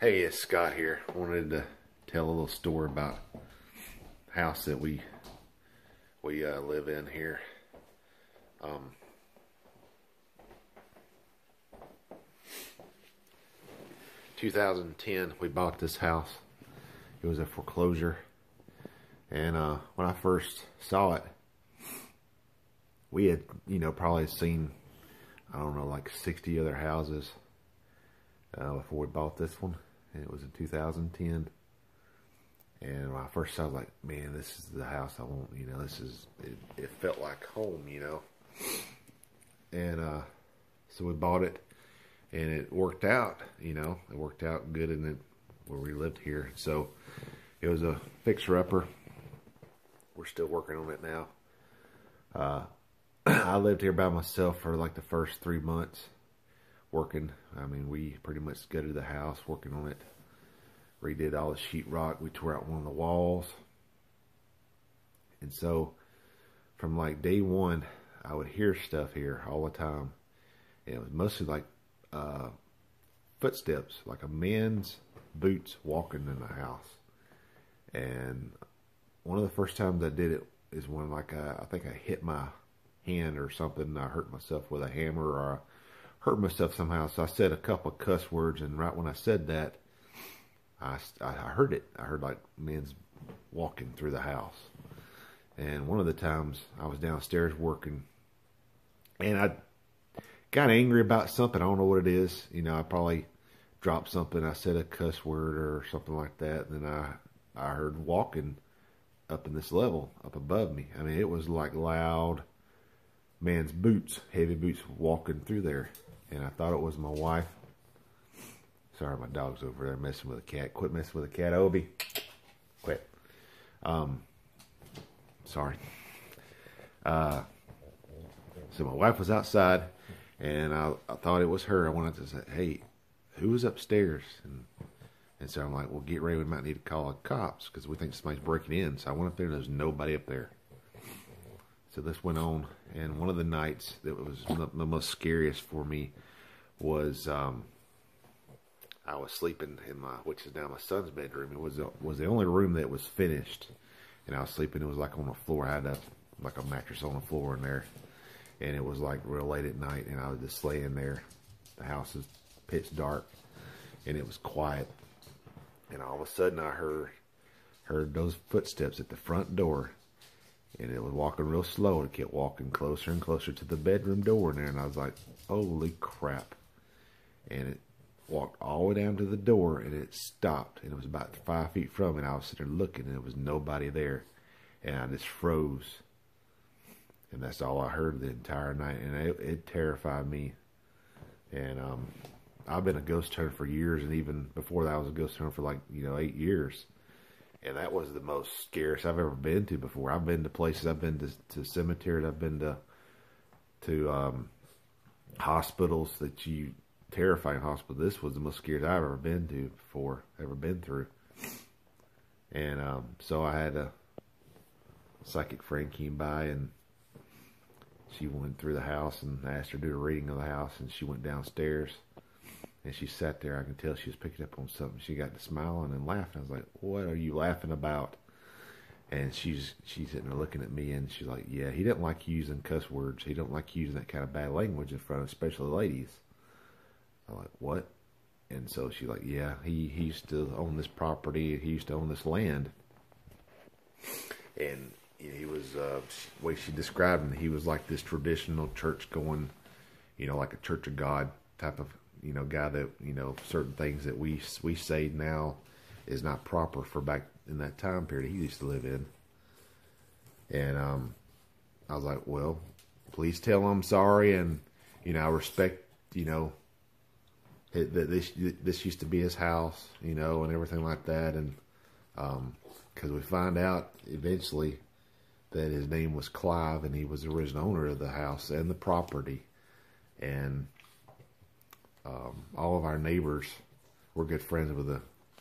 Hey, it's Scott here. Wanted to tell a little story about the house that we live in here. 2010, we bought this house. It was a foreclosure, and when I first saw it, we had probably seen, I don't know, like 60 other houses before we bought this one. And it was in 2010. And when I first saw it, I was like, man, this is the house I want. It felt like home, And so we bought it, and it worked out, It worked out good in it where we lived here. So it was a fixer-upper. We're still working on it now. I lived here by myself for like the first 3 months. Working. I mean, we pretty much gutted the house, working on it. Redid all the sheetrock. We tore out one of the walls. And so, from like day one, I would hear stuff here all the time. And it was mostly like footsteps, like a man's boots walking in the house. And one of the first times I did it is when I think I hit my hand or something, and I hurt myself with a hammer, or I hurt myself somehow. So I said a couple of cuss words, and right when I said that, I heard it. I heard like men's walking through the house. And one of the times I was downstairs working, and I got angry about something. I don't know what it is. I probably dropped something. I said a cuss word or something like that. And then I heard walking up in this level, up above me. I mean, it was like loud man's boots, heavy boots walking through there. And I thought it was my wife. Sorry, my dog's over there messing with a cat. Quit messing with a cat, Obi. Quit. Sorry. So my wife was outside, and I thought it was her. I wanted to say, hey, who was upstairs? And so I'm like, well, get ready. We might need to call the cops because we think somebody's breaking in. So I went up there, and there's nobody up there. So this went on, and one of the nights that was the most scariest for me was I was sleeping in which is now my son's bedroom. It was the only room that was finished, and I was sleeping. It was like on the floor. I had a mattress on the floor in there, and it was like real late at night, and I was just laying there. The house is pitch dark, and it was quiet, and all of a sudden I heard those footsteps at the front door. And it was walking real slow. It kept walking closer and closer to the bedroom door in there. And I was like, holy crap. And it walked all the way down to the door, and it stopped. And it was about 5 feet from me. And I was sitting there looking, and there was nobody there. And I just froze. And that's all I heard the entire night. And it terrified me. And I've been a ghost hunter for years. And even before that, I was a ghost hunter for 8 years. And that was the most scariest I've ever been to before. I've been to places. I've been to cemeteries. I've been to hospitals terrifying hospitals. This was the most scariest I've ever been to before, ever been through. And so I had a psychic friend came by, and she went through the house, and I asked her to do a reading of the house, and she went downstairs. And she sat there. I can tell she was picking up on something. She got to smiling and laughing. I was like, what are you laughing about? And she's sitting there looking at me, and she's like, yeah, he didn't like using cuss words. He don't like using that kind of bad language in front of especially ladies. I'm like, what? And so she's like, yeah, he used to own this property. He used to own this land. And he was, the way she described him, he was like this traditional church going, like a Church of God type of guy that, certain things that we say now is not proper for back in that time period he used to live in. And I was like, well, please tell him I'm sorry, and I respect that this used to be his house, and everything like that. And because we find out eventually that his name was Clive, and he was the original owner of the house and the property. And all of our neighbors, we're good friends with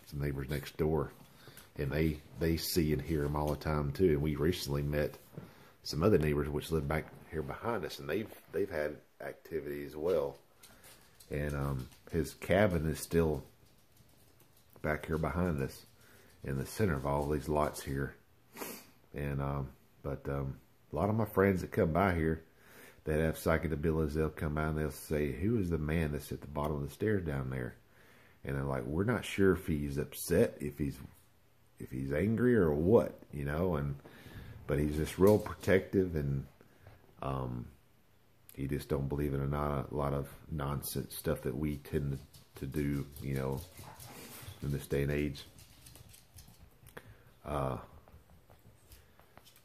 some neighbors next door, and they see and hear him all the time too. And we recently met some other neighbors which live back here behind us, and they've had activity as well. And his cabin is still back here behind us in the center of all these lots here. And but a lot of my friends that come by here that have psychic abilities, they'll come by and they'll say, who is the man that's at the bottom of the stairs down there? And I'm like, we're not sure if he's upset, if he's angry or what, you know. And but he's just real protective, and he just don't believe in a lot of nonsense stuff that we tend to do, you know, in this day and age.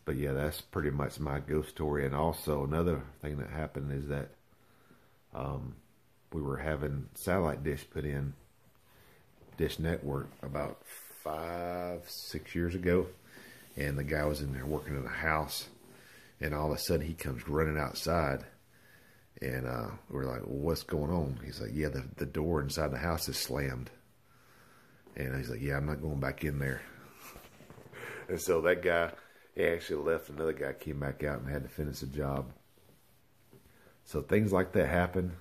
But yeah, that's pretty much my ghost story. And also another thing that happened is that we were having satellite dish put in, Dish Network, about 5-6 years ago. And the guy was in there working in a house, and all of a sudden he comes running outside. And we're like, well, what's going on? He's like, yeah, the door inside the house is slammed. And he's like, yeah, I'm not going back in there. And so that guy, he actually left. Another guy came back out and had to finish the job. So things like that happen.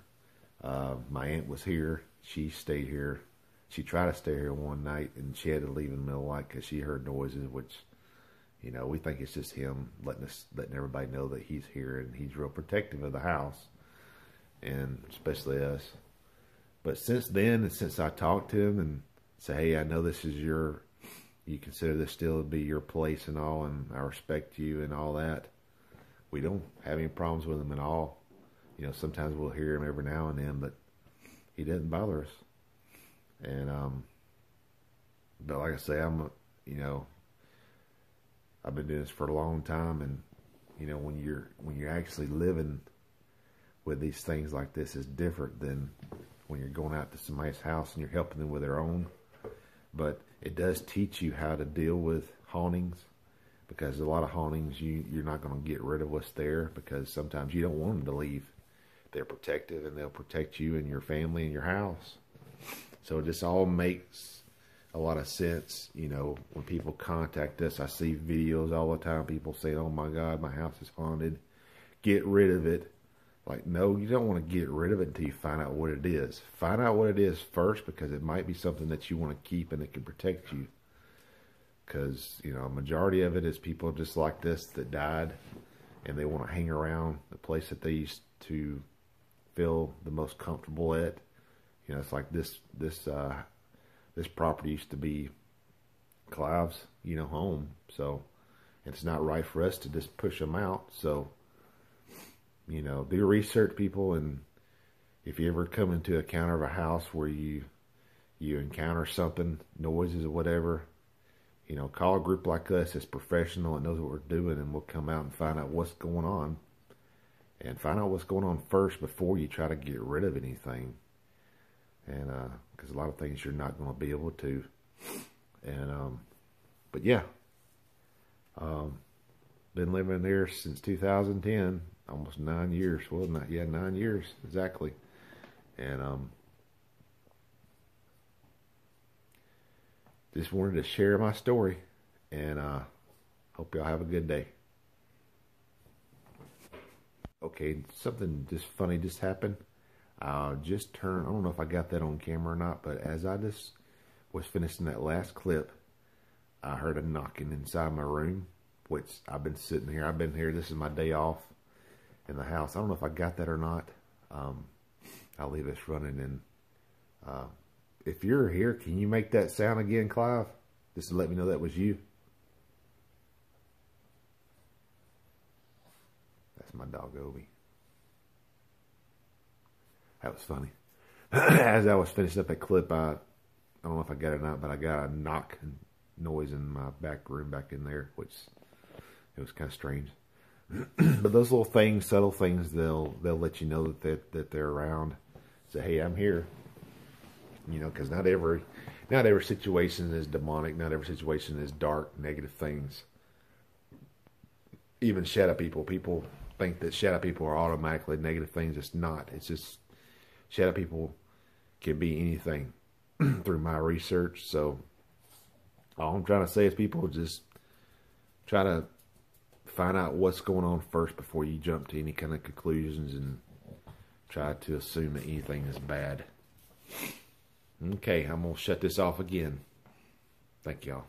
My aunt was here. She stayed here. She tried to stay here one night, and she had to leave in the middle of the night because she heard noises, which, you know, we think it's just him letting everybody know that he's here, and he's real protective of the house, and especially us. But since then, and since I talked to him and say, hey, I know this is you consider this still to be your place and all, and I respect you and all that, we don't have any problems with him at all. You know, sometimes we'll hear him every now and then, but he doesn't bother us. And but like I say, you know, I've been doing this for a long time, and you know, when you're actually living with these things like this, is different than when you're going out to somebody's house and you're helping them with their own. But it does teach you how to deal with hauntings, because a lot of hauntings you're not going to get rid of what's there, because sometimes you don't want them to leave. They're protective, and they'll protect you and your family and your house. So it just all makes a lot of sense. You know, when people contact us, I see videos all the time, people saying, oh my God, my house is haunted, get rid of it. Like, no, you don't want to get rid of it until you find out what it is. Find out what it is first, because it might be something that you want to keep and it can protect you. Because, you know, a majority of it is people just like this that died, and they want to hang around the place that they used to feel the most comfortable at. You know, it's like this property used to be Clive's, you know, home. So it's not right for us to just push them out. So, you know, do research, people. And if you ever come into a counter of a house where you encounter something, noises or whatever, you know, call a group like us that's professional and knows what we're doing, and we'll come out and find out what's going on. And find out what's going on first before you try to get rid of anything. And because a lot of things you're not going to be able to. And but yeah, been living there since 2010, almost 9 years. Well, not, yeah, 9 years exactly. And just wanted to share my story, and hope y'all have a good day. Okay, something just funny just happened. Just turned, I don't know if I got that on camera or not, but as I just was finishing that last clip, I heard a knocking inside my room, which I've been sitting here. I've been here, this is my day off in the house. I don't know if I got that or not. I'll leave this running, and if you're here, can you make that sound again, Clive? Just to let me know that was you. That's my dog, Obi. That was funny. As I was finishing up that clip, I don't know if I got it or not, but I got a knock noise in my back room back in there, which it was kind of strange. But those little things, subtle things, they'll let you know that they're around. Say, hey, I'm here. You know, because not every situation is demonic. Not every situation is dark, negative things. Even shadow people. People think that shadow people are automatically negative things. It's not. It's just shadow people can be anything through my research. So all I'm trying to say is, people just try to find out what's going on first before you jump to any kind of conclusions and try to assume that anything is bad. Okay, I'm going to shut this off again. Thank y'all.